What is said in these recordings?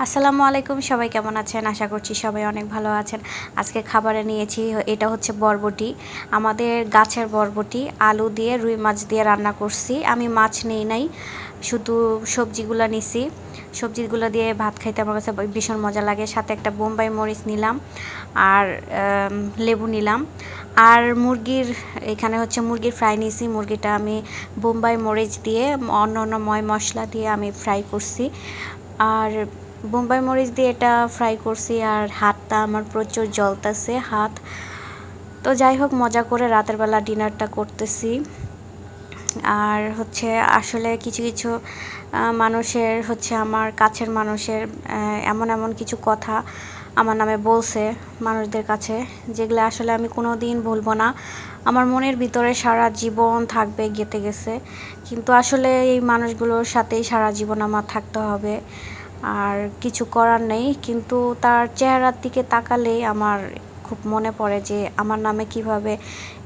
আসসালামু আলাইকুম, সবাই কেমন আছেন? আশা করছি সবাই অনেক ভালো আছেন। আজকে খাবারে নিয়েছি, এটা হচ্ছে বরবটি। আমাদের গাছের বরবটি আলু দিয়ে রুই মাছ দিয়ে রান্না করছি। আমি মাছ নেই নাই, শুধু সবজিগুলো নিছি। সবজিগুলো দিয়ে ভাত খাইতে আমার কাছে ভীষণ মজা লাগে। সাথে একটা বোম্বাই মরিচ নিলাম আর লেবু নিলাম। আর এখানে হচ্ছে মুরগির ফ্রাই নিয়েছি। মুরগিটা আমি বোম্বাই মরিচ দিয়ে অন্য ময় মশলা দিয়ে আমি ফ্রাই করছি। আর বোম্বাই মরিচ দিয়ে এটা ফ্রাই করছি। আর হাতটা আমার প্রচুর জ্বলতেছে হাত। তো যাই হোক, মজা করে রাতের বেলা ডিনারটা করতেছি। আর হচ্ছে আসলে কিছু কিছু মানুষের হচ্ছে আমার কাছের মানুষের এমন কিছু কথা আমার নামে বলছে মানুষদের কাছে, যেগুলো আসলে আমি কোনো দিন ভুলবো না। আমার মনের ভিতরে সারা জীবন থাকবে, গেঁথে গেছে। কিন্তু আসলে এই মানুষগুলোর সাথেই সারা জীবন আমার থাকতে হবে, আর কিছু করার নেই। কিন্তু তার চেহারার দিকে তাকালেই আমার খুব মনে পড়ে যে আমার নামে কিভাবে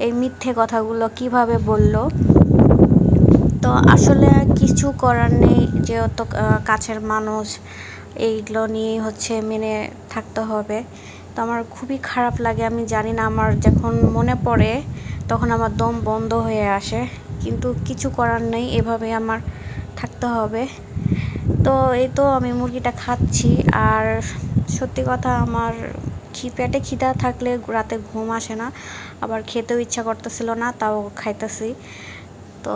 এই মিথ্যে কথাগুলো কিভাবে বলল। তো আসলে কিছু করার নেই, যেহেতু কাছের মানুষ, এইগুলো নিয়েই হচ্ছে মেনে থাকতে হবে। তো আমার খুবই খারাপ লাগে। আমি জানি না, আমার যখন মনে পড়ে তখন আমার দম বন্ধ হয়ে আসে। কিন্তু কিছু করার নেই, এভাবে আমার থাকতে হবে। তো এই তো আমি মুরগিটা খাচ্ছি। আর সত্যি কথা, আমার পেটে খিদা থাকলে রাতে ঘুম আসে না, আবার খেতেও ইচ্ছা করতেছিল না, তাও খাইতেছি। তো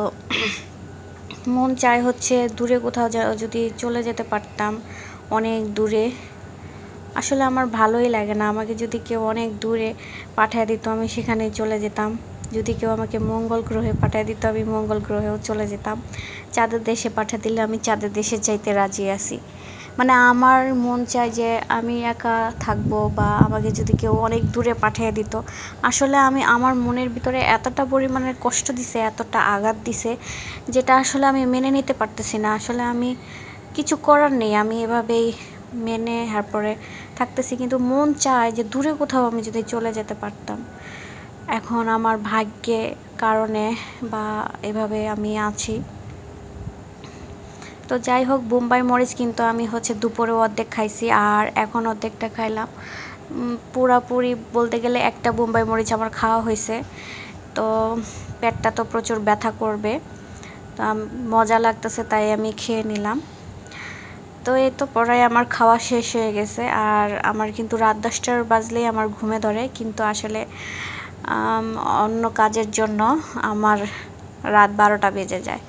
মন চায় হচ্ছে দূরে কোথাও যদি চলে যেতে পারতাম, অনেক দূরে। আসলে আমার ভালোই লাগে না। আমাকে যদি কেউ অনেক দূরে পাঠিয়ে দিত, আমি সেখানে চলে যেতাম। যদি কেউ আমাকে মঙ্গল গ্রহে পাঠিয়ে দিত, আমি মঙ্গল গ্রহেও চলে যেতাম। চাঁদের দেশে পাঠিয়ে দিলে আমি চাঁদের দেশে যাইতে রাজি আছি। মানে আমার মন চায় যে আমি একা থাকবো, বা আমাকে যদি কেউ অনেক দূরে পাঠিয়ে দিত। আসলে আমার মনের ভিতরে এতটা পরিমাণের কষ্ট দিছে, এতটা আঘাত দিছে, যেটা আসলে আমি মেনে নিতে পারতেছি না। আসলে আমি কিছু করার নেই, আমি এভাবেই মেনে তারপরে থাকতেছি। কিন্তু মন চায় যে দূরে কোথাও আমি যদি চলে যেতে পারতাম। এখন আমার ভাগ্যে কারণে বা এভাবে আমি আছি। তো যাই হোক, বোম্বাই মরিচ কিন্তু আমি হচ্ছে দুপুরে অর্ধেক খাইছি, আর এখন অর্ধেকটা খাইলাম। পুরাপুরি বলতে গেলে একটা বোম্বাই মরিচ আমার খাওয়া হয়েছে। তো পেটটা তো প্রচুর ব্যথা করবে, তো মজা লাগতেছে, তাই আমি খেয়ে নিলাম। তো এই তো পড়ায় আমার খাওয়া শেষ হয়ে গেছে। আর আমার কিন্তু রাত 10টার বাজলেই আমার ঘুমে ধরে, কিন্তু আসলে অন্য কাজের জন্য আমার রাত 12টা বেজে যায়।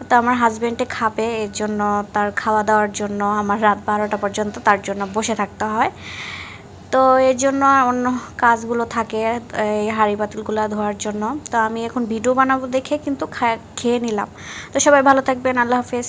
তো আমার হাজব্যান্ডে খাবে, এর জন্য তার খাওয়া দাওয়ার জন্য আমার রাত 12টা পর্যন্ত তার জন্য বসে থাকতে হয়। তো এর জন্য অন্য কাজগুলো থাকে, এই হাঁড়ি পাতিলগুলো ধোয়ার জন্য। তো আমি এখন ভিডিও বানাবো দেখে কিন্তু খেয়ে নিলাম। তো সবাই ভালো থাকবেন, আল্লাহ হাফেজ।